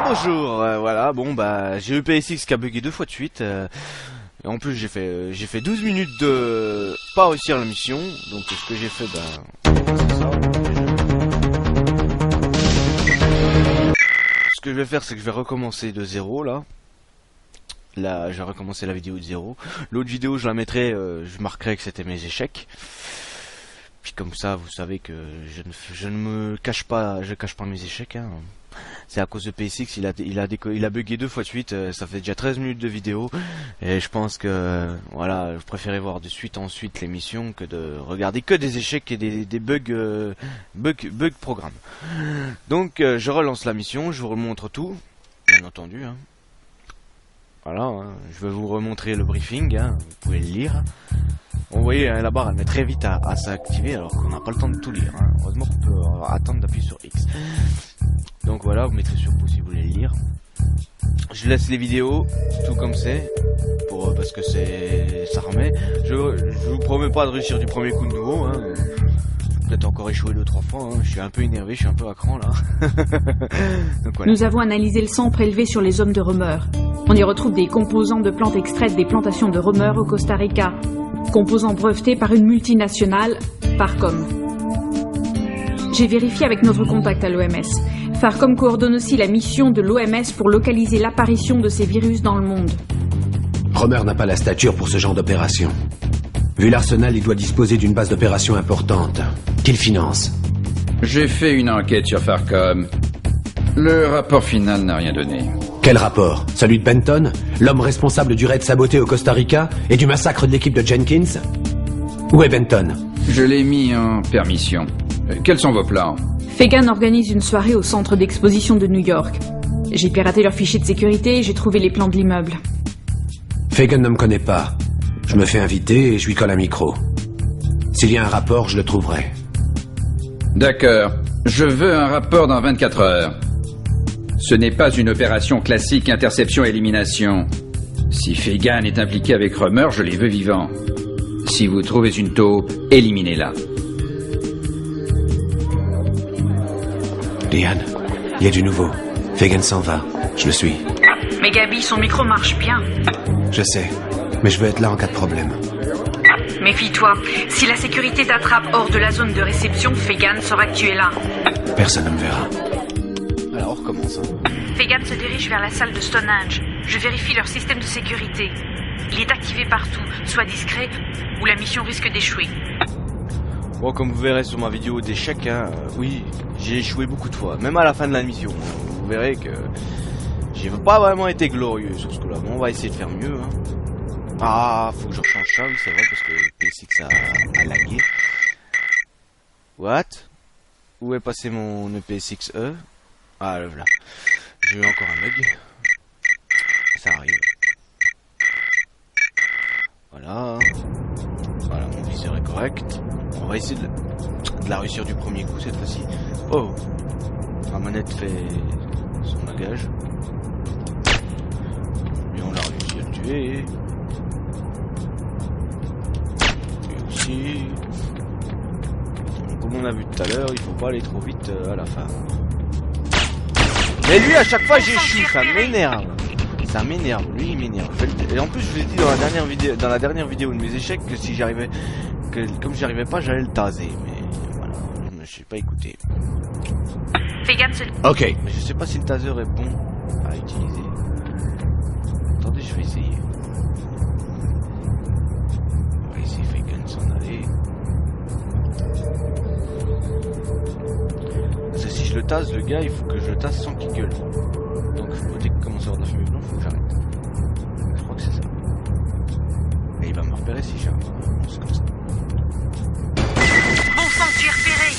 Bonjour, voilà, bon bah j'ai eu PSX qui a bugué 2 fois de suite, et en plus j'ai fait 12 minutes de pas réussir la mission, donc ce que j'ai fait, c'est ça. Ce que je vais faire, c'est que je vais recommencer de zéro là. Là, je vais recommencer la vidéo de zéro. L'autre vidéo, je la mettrai, je marquerai que c'était mes échecs. Puis comme ça, vous savez que je ne me cache pas, je cache pas mes échecs. Hein. C'est à cause de PSX, il a bugué 2 fois de suite. Ça fait déjà 13 minutes de vidéo, et je pense que voilà, je préférais voir de suite en suite l'émission que de regarder que des échecs et des bugs, bugs programme. Donc, je relance la mission, je vous remontre tout, bien entendu. Hein. Voilà, hein, je vais vous remontrer le briefing, hein, vous pouvez le lire. Bon, vous voyez, la barre elle met très vite à s'activer alors qu'on n'a pas le temps de tout lire. Hein. Heureusement qu'on peut attendre d'appuyer sur X. Donc voilà, vous mettrez sur pause si vous voulez le lire. Je laisse les vidéos tout comme c'est, parce que ça remet. Je vous promets pas de réussir du premier coup de nouveau. Hein. Peut-être encore échoué 2-3 fois, hein. Je suis un peu énervé, je suis un peu à cran là. Donc, voilà. Nous avons analysé le sang prélevé sur les hommes de Romer. On y retrouve des composants de plantes extraites des plantations de Romer au Costa Rica. Composants brevetés par une multinationale, Farcom. J'ai vérifié avec notre contact à l'OMS. Farcom coordonne aussi la mission de l'OMS pour localiser l'apparition de ces virus dans le monde. Romer n'a pas la stature pour ce genre d'opération. Vu l'arsenal, il doit disposer d'une base d'opération importante. Qu'il finance. J'ai fait une enquête sur Farcom. Le rapport final n'a rien donné. Quel rapport? Celui de Benton? L'homme responsable du raid saboté au Costa Rica et du massacre de l'équipe de Jenkins? Où est Benton? Je l'ai mis en permission. Quels sont vos plans? Fagan organise une soirée au centre d'exposition de New York. J'ai piraté leurs fichiers de sécurité et j'ai trouvé les plans de l'immeuble. Fagan ne me connaît pas. Je me fais inviter et je lui colle un micro. S'il y a un rapport, je le trouverai. D'accord. Je veux un rapport dans 24 heures. Ce n'est pas une opération classique interception-élimination. Si Fagan est impliqué avec Romer, je les veux vivants. Si vous trouvez une taupe, éliminez-la. Diane, il y a du nouveau. Fagan s'en va. Je le suis. Mais Gabi, son micro marche bien. Je sais, mais je veux être là en cas de problème. Méfie-toi. Si la sécurité t'attrape hors de la zone de réception, Fagan saura que tu es là. Personne ne me verra. Alors, on recommence. Hein. Fagan se dirige vers la salle de Stonehenge. Je vérifie leur système de sécurité. Il est activé partout. Sois discret ou la mission risque d'échouer. Bon, comme vous verrez sur ma vidéo d'échecs, hein, oui, j'ai échoué beaucoup de fois, même à la fin de la mission. Vous verrez que j'ai pas vraiment été glorieux sur ce coup-là. Bon, on va essayer de faire mieux. Hein. Ah, faut que je rechange ça, oui, c'est vrai, parce que PSX a lagué. What? Où est passé mon EPSX-E? Ah, le voilà. J'ai eu encore un bug. Ça arrive. Voilà. Voilà, mon viseur est correct. On va essayer de la réussir du premier coup cette fois-ci. Oh! La manette fait son bagage. Et on l'a réussi à le tuer. Et aussi. Comme on a vu tout à l'heure, il faut pas aller trop vite à la fin. Mais lui, à chaque fois, j'échoue, ça m'énerve. Ça m'énerve, lui, il m'énerve. Et en plus, je vous ai dit dans la dernière vidéo de mes échecs que si j'arrivais, comme j'y arrivais pas, j'allais le taser. Mais voilà, je me suis pas écouté. Ok. Mais je sais pas si le taser est bon à utiliser. Attendez, je vais essayer. On va essayer Fagan s'en aller. Parce que si je le tase, le gars, il faut que je le tase sans qu'il gueule. Donc dès qu'il commence à avoir de la fumée blanche, il faut que j'arrête. Je crois que c'est ça. Et il va me repérer si j'ai un c'est comme ça. Bon sang, tu es repéré.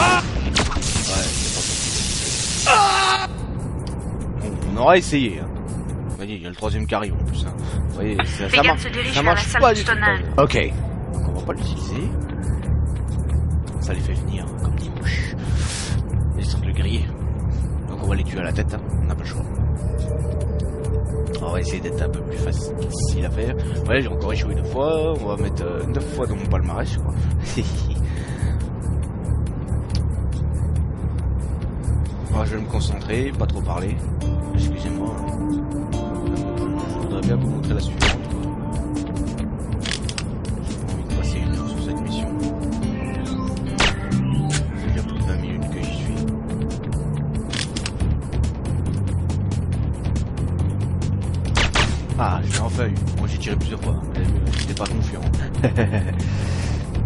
Ah ouais, c'est pas possible. Bon, on aura essayé. Hein. Vous voyez, il y a le troisième qui arrive en plus. Hein. Vous voyez, ça marche pas du tout. Ok. Donc on va pas l'utiliser. Ça les fait venir comme des mouches. Ils sont le griller. Donc on va les tuer à la tête, hein. On n'a pas le choix. On va essayer d'être un peu plus facile à faire. Ouais, j'ai encore échoué 2 fois. On va mettre 9 fois dans mon palmarès, je crois. je vais me concentrer, pas trop parler. Excusez-moi. Je voudrais bien vous montrer la suivante. J'ai pas envie de passer 1 heure sur cette mission. Ça fait déjà plus de 20 minutes que j'y suis. Ah, je l'ai enfin eu. Moi j'ai tiré plusieurs fois. J'étais pas confiant.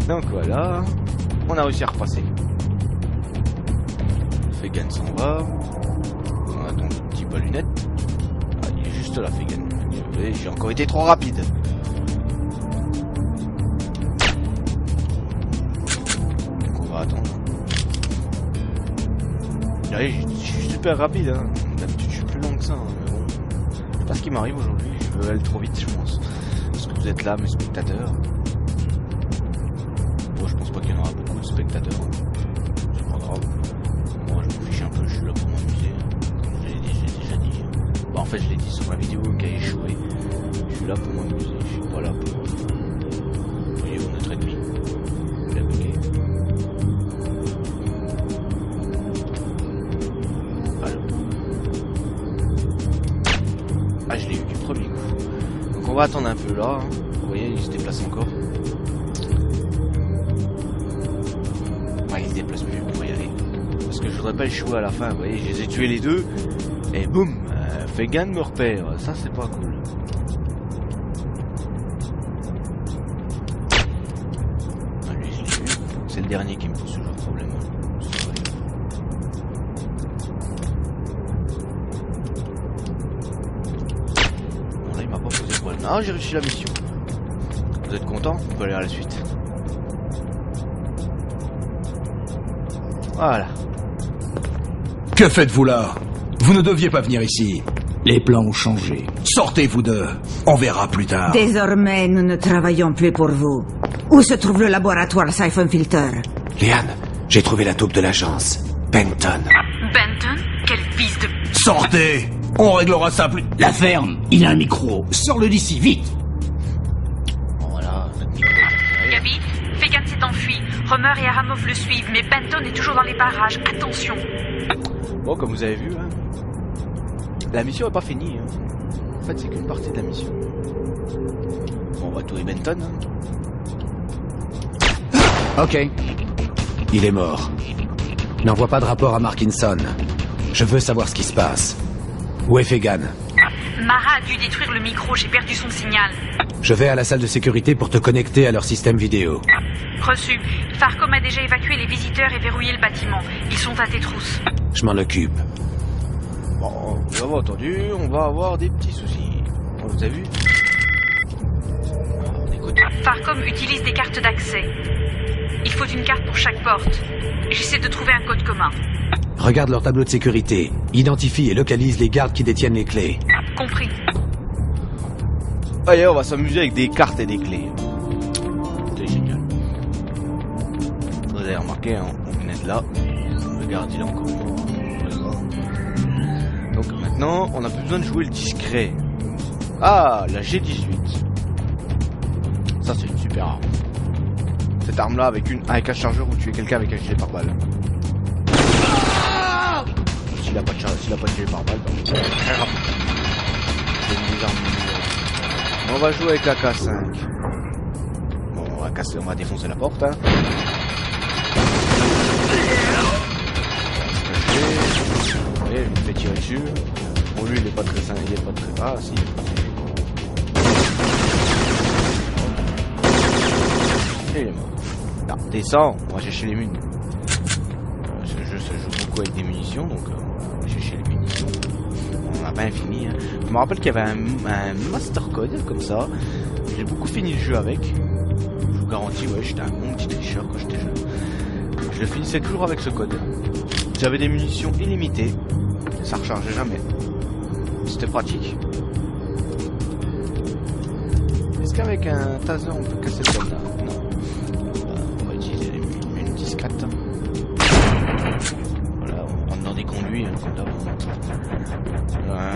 Donc voilà. On a réussi à repasser. Fegan s'en va. On attend le petit pas lunette. Ah, il est juste là, Fegan. Désolé, j'ai encore été trop rapide. Donc on va attendre. Allez, je suis super rapide. Hein. D'habitude, je suis plus long que ça. Hein. Mais bon, je sais pas ce qui m'arrive aujourd'hui. Je veux aller trop vite, je pense. Parce que vous êtes là, mes spectateurs. Bon, je pense pas qu'il y en aura beaucoup de spectateurs. C'est pas grave. Moi, je m'en fiche un peu, je suis là pour m'amuser. Comme je l'ai déjà dit. Bah, en fait, je l'ai dit sur la vidéo qui a échoué. Je suis là pour m'amuser, je suis pas là pour... Vous voyez, notre ennemi. Il a bugué. Alors. Ah, je l'ai eu du premier coup. Donc, on va attendre un peu là. Hein. Vous voyez, il se déplace encore. Ouais, il se déplace plus, on va y aller. Parce que je voudrais pas échouer à la fin, vous voyez, je les ai tués les deux. Et boum, Fegan me repère, ça c'est pas cool. Ah, lui, je l'ai eu. C'est le dernier qui me pose toujours problème. Bon là il m'a pas posé problème. Ah, j'ai réussi la mission. Vous êtes content? On peut aller à la suite. Voilà. Que faites-vous là? Vous ne deviez pas venir ici. Les plans ont changé. Sortez vous deux. On verra plus tard. Désormais, nous ne travaillons plus pour vous. Où se trouve le laboratoire Siphon Filter? Liane, j'ai trouvé la taupe de l'agence. Benton. Benton? Quel fils de... Sortez! On réglera ça plus... La ferme, il a un micro. Sors-le d'ici, vite. Bon voilà, notre micro est Gabi, Fegan s'est enfui. Romer et Aramov le suivent, mais Benton est toujours dans les barrages. Attention. Bon, comme vous avez vu, hein, la mission est pas finie. Hein. En fait, c'est qu'une partie de la mission. Bon, on va tuer Benton. Hein. Ok. Il est mort. N'envoie pas de rapport à Markinson. Je veux savoir ce qui se passe. Où est Fegan? Mara a dû détruire le micro, j'ai perdu son signal. Je vais à la salle de sécurité pour te connecter à leur système vidéo. Reçu. Farcom a déjà évacué les visiteurs et verrouillé le bâtiment. Ils sont à tes trousses. Je m'en occupe. Bon, vous avez entendu, on va avoir des petits soucis. Bon, vous avez vu? On écoute. Farcom utilise des cartes d'accès. Il faut une carte pour chaque porte. J'essaie de trouver un code commun. Regarde leur tableau de sécurité. Identifie et localise les gardes qui détiennent les clés. Compris. Allez, on va s'amuser avec des cartes et des clés. C'est génial. Vous avez remarqué, hein, on venait de là. Le garde il est encore mort. Donc maintenant, on n'a plus besoin de jouer le discret. Ah, la G18. Ça, c'est une super arme. Cette arme-là, avec un chargeur, vous tuez quelqu'un avec un gilet pare-balles. S'il a pas de gilet pare-balles, c'est très rapide. C'est une des armes. On va jouer avec la K5. Bon, on va défoncer la porte, hein. Et il me fait tirer dessus. Bon, lui, il est pas très sain, il est pas très... Ah, si, il est pas très... Et il est mort. Non, descends, on va chercher les munitions. Ce jeu se joue beaucoup avec des munitions, donc on va chercher les munitions. On n'a pas infini, hein. Je me rappelle qu'il y avait un master code, comme ça. J'ai beaucoup fini le jeu avec. Je vous garantis, ouais, j'étais un bon petit tricheur quand j'étais jeune. Je le finissais toujours avec ce code. J'avais des munitions illimitées. Ça rechargeait jamais. C'était pratique. Est-ce qu'avec un taser on peut casser le soldat? Non. On va utiliser une discrète. Voilà, on rentre dans des conduits, hein, comme d'avant.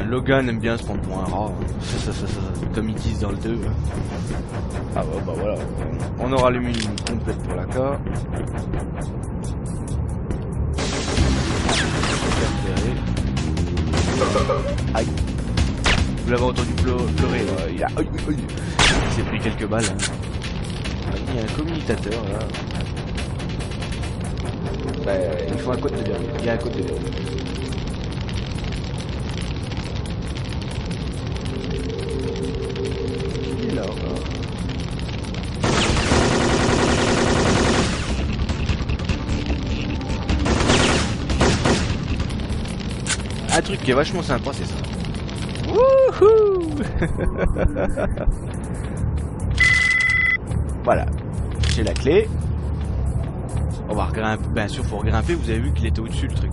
Logan aime bien se prendre pour un rat. Hein. Comme ils disent dans le 2. Hein. Ah ouais, bah voilà. On aura les munitions complètes pour la K. Aïe. Vous l'avez entendu pleurer là. Il a... Aïe, aïe. Il s'est pris quelques balles. Hein. Il y a un communicateur là. Bah, il faut un code de verrouille. Il y a un code de verrouille. Il est là. Un truc qui est vachement sympa, c'est ça. Wouhou. Voilà. J'ai la clé. On va regrimper. Bien sûr, faut regrimper. Vous avez vu qu'il était au-dessus le truc.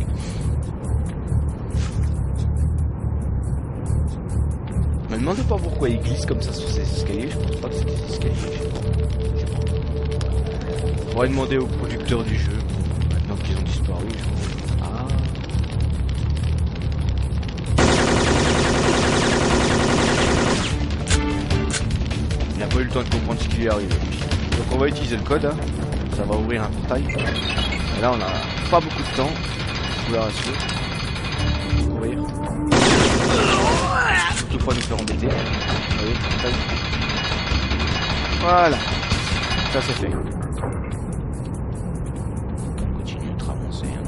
Me demandez pas pourquoi il glisse comme ça sur ces escaliers. Je pense pas que c'est des escaliers. Je sais pas. Faudrait demander aux producteurs du jeu. Maintenant qu'ils ont disparu. Ah. Il n'a pas eu le temps de comprendre ce qui lui est arrivé. Donc on va utiliser le code. Hein. Ça va ouvrir un portail. Et là on a pas beaucoup de temps. Je vous le rassure. Ouvrir. Toutefois nous faire embêter. Vous voyez, portail. Voilà. Ça c'est fait. On continue de avancer. Hein.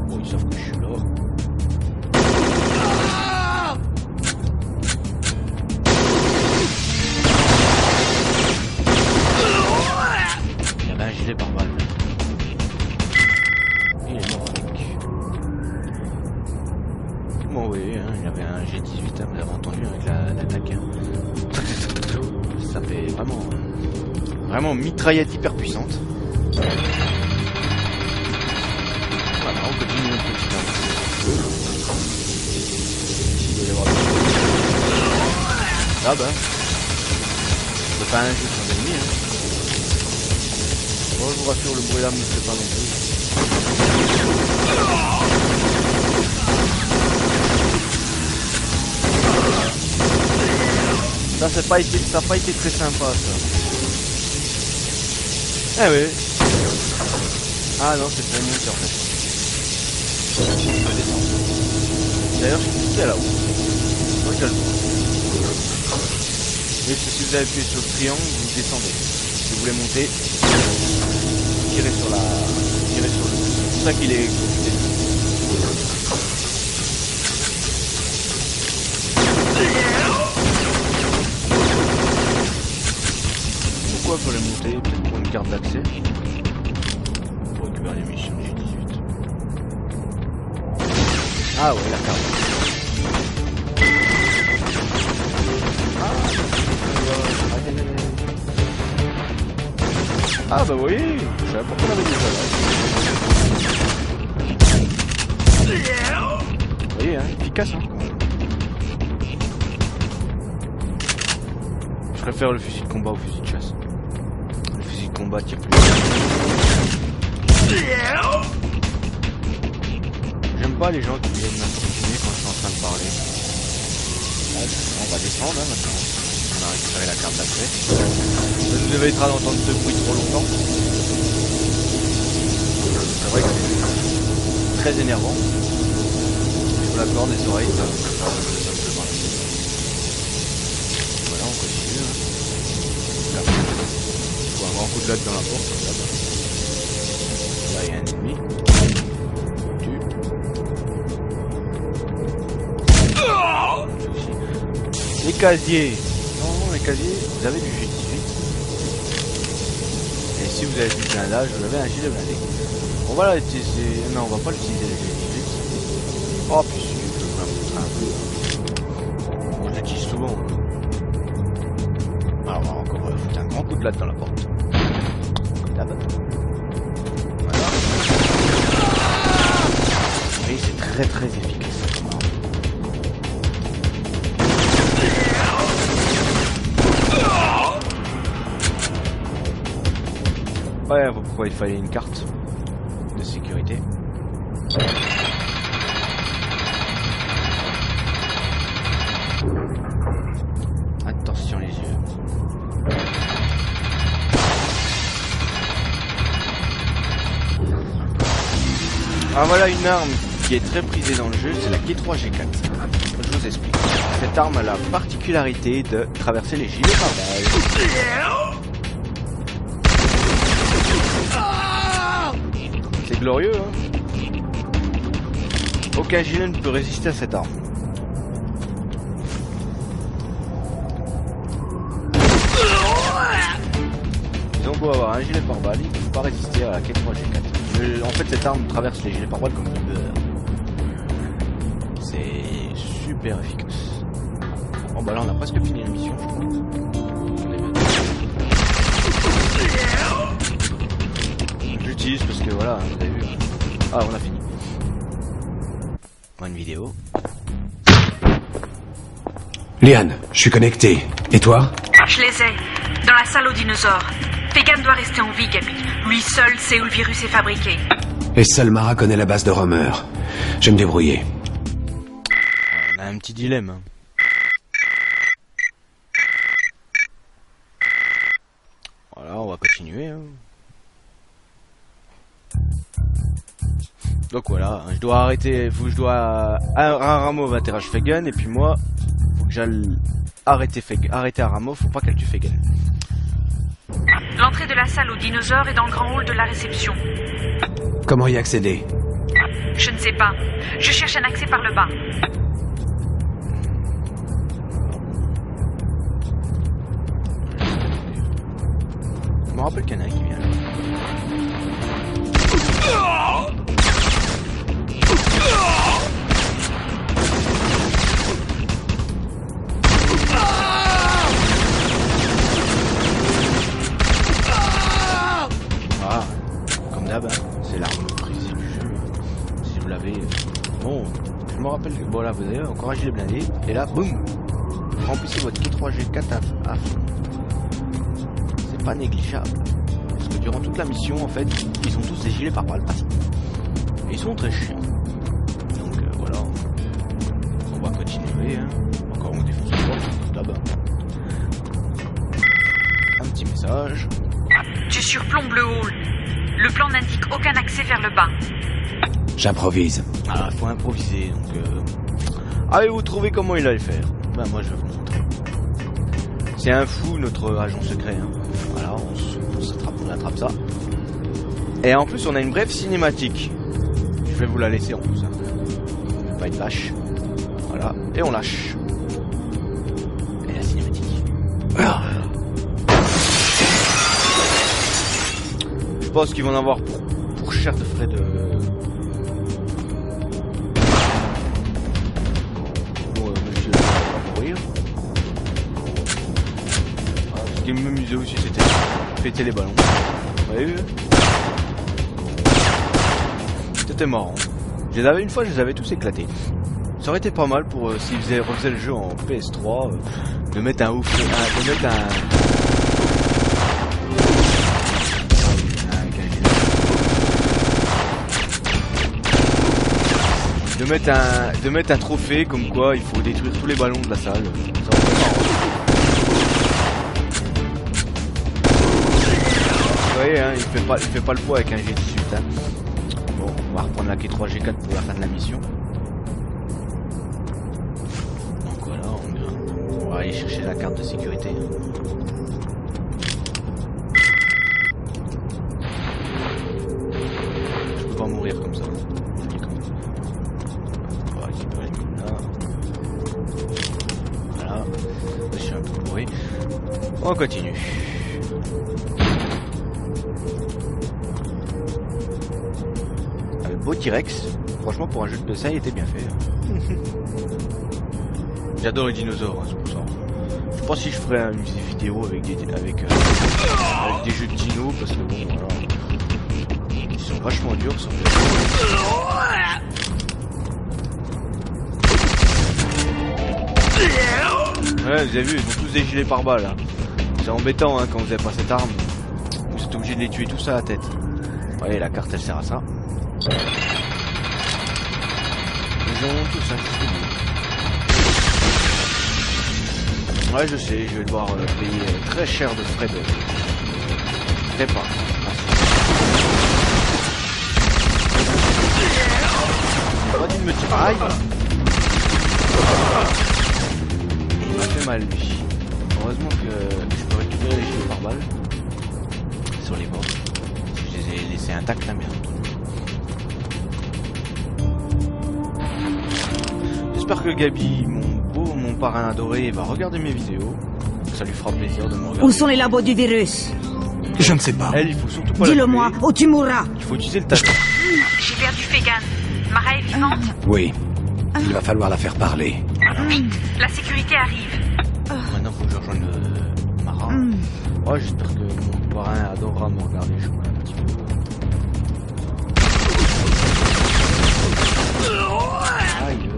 Bon, ils savent que je suis là. Il y avait un gilet par balle. Il est mort avec. Bon oui, hein, il y avait un G18, hein, vous l'avez entendu avec l'attaque. Hein. Ça fait vraiment mitraillette hyper puissante. Voilà, on continue notre petit avance. Il doit y avoir ah bah, on peut pas un jeu sans ennemi. Hein. Bon, je vous rassure, le bruit là me fait pas non plus. Ça n'a pas été très sympa ça. Eh oui. Ah non, c'est pour monter en fait. Je peux descendre. D'ailleurs je suis ici à là-haut. Moi je le vois. Mais si vous appuyez sur le triangle, vous descendez. Si vous voulez monter, tirez sur le. C'est pour ça qu'il est compliqué. Pourquoi il fallait monter? Peut-être pour une carte d'accès. Pour récupérer les missions G18. Ah ouais, la carte. Ah bah oui, je savais pas qu'on avait déjà là. Vous voyez, hein, efficace hein, quand même. Je préfère le fusil de combat au fusil de chasse. Le fusil de combat tire plus. J'aime pas les gens qui viennent m'impressionner quand je suis en train de parler. On va descendre hein, maintenant. On a récupéré la carte d'accès. Ça nous évitera d'entendre ce bruit trop longtemps. C'est vrai que c'est très énervant. Sur la corde des oreilles, ça me fait mal. Voilà, on continue. Hein. Là, il faut un grand coup de latte dans la porte. Là, il y a un ennemi. Les casiers. Non, les casiers, vous avez du G18. Et si vous avez du blindage, vous avez un gilet blindé. On va l'utiliser. Non, on va pas l'utiliser le G18. Oh, puis si, je vais vous la montrer un peu. Moi, je l'utilise souvent. Alors, on va encore foutre un grand coup de latte dans la porte. Là-bas. Voilà. Et c'est très très efficace. Ouais, pourquoi il fallait une carte de sécurité. Attention les yeux. Ah voilà une arme qui est très prisée dans le jeu, c'est la G3G4. Je vous explique. Cette arme a la particularité de traverser les gilets pare-balles. C'est glorieux, hein. Aucun gilet ne peut résister à cette arme. Ils ont beau avoir un gilet pare-balles, ils ne peuvent pas résister à la G3G4. En fait, cette arme traverse les gilets pare-balles comme du beurre. C'est super efficace. Bon bah là on a presque fini la mission, je crois. J'utilise parce que voilà, vous avez vu. Ah, on a fini. Bonne vidéo. Liane, je suis connecté. Et toi? Je les ai. Dans la salle aux dinosaures. Fegan doit rester en vie, Gabi. Lui seul sait où le virus est fabriqué. Et seul Mara connaît la base de Romer. Je vais me débrouiller. On a un petit dilemme. Voilà, on va continuer. Hein. Donc voilà, je dois arrêter. Aramo va terrage Fegan et puis moi, faut que j'aille arrêter Aramo. Faut pas qu'elle tue Fegan. L'entrée de la salle aux dinosaures est dans le grand hall de la réception. Comment y accéder? Je ne sais pas. Je cherche un accès par le bas. Je me rappelle qu'il y en a un qui vient là. Ah, comme d'hab, hein, c'est l'arme prisée du jeu. Si vous l'avez. Bon, je me rappelle que bon là vous avez encore un gilet blindé. Et là, boum! Remplissez votre G3G4 à fond. C'est pas négligeable. Parce que durant toute la mission, en fait, ils ont tous des gilets pare-balles. Et ils sont très chiants. Donc voilà. On va continuer. Hein. Encore on défonce le porte là-bas. Un petit message. Tu surplombes le hall. Le plan n'indique aucun accès vers le bas. J'improvise. Ah, faut improviser. Donc, avez-vous trouvé comment il allait faire? Ben moi je vais vous montrer. C'est un fou notre agent secret. Hein. Voilà, on attrape ça. Et en plus on a une brève cinématique. Je vais vous la laisser en plus. Hein. Je vais pas être vache. Voilà, et on lâche. Et la cinématique. Ah. Je pense qu'ils vont en avoir pour cher de frais de... Bon, monsieur va mourir. Voilà, ce qui m'amusait aussi, c'était péter les ballons. Vous avez vu? C'était marrant. Une fois, je les avais tous éclatés. Ça aurait été pas mal pour s'ils refaisaient le jeu en PS3, de mettre un ouf, de mettre de mettre un trophée comme quoi il faut détruire tous les ballons de la salle. Ça aurait été marrant. Vous voyez, hein, il fait pas le poids avec un G18. Hein. Bon, on va reprendre la G3G4 pour la fin de la mission. Donc voilà, on va aller chercher la carte de sécurité. Je peux pas mourir comme ça. On va récupérer là. Voilà. Je suis un peu bourré. On continue. Beau T-Rex, franchement pour un jeu de ça il était bien fait. J'adore les dinosaures, hein, c'est pour ça. Je sais pas si je ferai une vidéo avec des jeux de dinos parce que bon voilà. Ils sont vachement durs ça. Ouais, vous avez vu, ils ont tous des gilets pare-balles. Hein. C'est embêtant hein, quand vous avez pas cette arme. Vous êtes obligé de les tuer tous à la tête. Vous voyez, la carte elle sert à ça. Ils ont tout ça. Ouais, je sais, je vais devoir payer très cher de frais de réparation. Aïe. Il m'a fait mal lui. Heureusement que je peux récupérer les gilets pare-balles sur les bords. Je les ai laissés intacts là, bien entendu. J'espère que Gabi, mon parrain adoré, va regarder mes vidéos. Ça lui fera plaisir de me regarder. Où sont les labos du virus? Je ne sais pas. Elle, il faut surtout pas Dis-le la moi, tuer. ou tu mourras. Il faut utiliser le tâton. J'ai perdu Fegan. Mara est vivante? Oui. Il va falloir la faire parler. La sécurité arrive. Maintenant, faut que je rejoigne Mara. Oh, j'espère que mon parrain adorera me regarder jouer un petit peu. Aïe.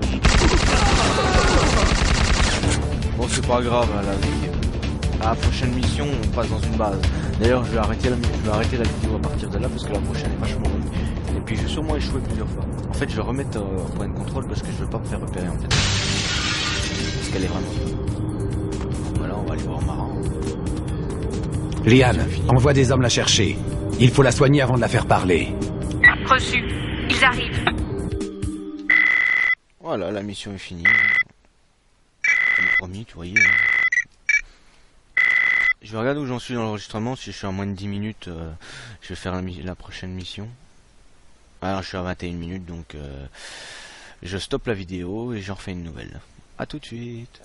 Bon, c'est pas grave, hein, la vie. À la prochaine mission, on passe dans une base. D'ailleurs, je vais arrêter la vidéo à partir de là parce que la prochaine est vachement longue. Et puis, je vais sûrement échouer plusieurs fois. En fait, je vais remettre au point de contrôle parce que je veux pas me faire repérer en fait. Parce qu'elle est vraiment. Voilà, on va aller voir Mara. Liane, envoie des hommes la chercher. Il faut la soigner avant de la faire parler. Reçu. Ils arrivent. Voilà, la mission est finie. Comme promis, tu voyais. Je vais regarder où j'en suis dans l'enregistrement. Si je suis à moins de 10 minutes, je vais faire la prochaine mission. Alors, je suis à 21 minutes, donc je stoppe la vidéo et j'en refais une nouvelle. A tout de suite.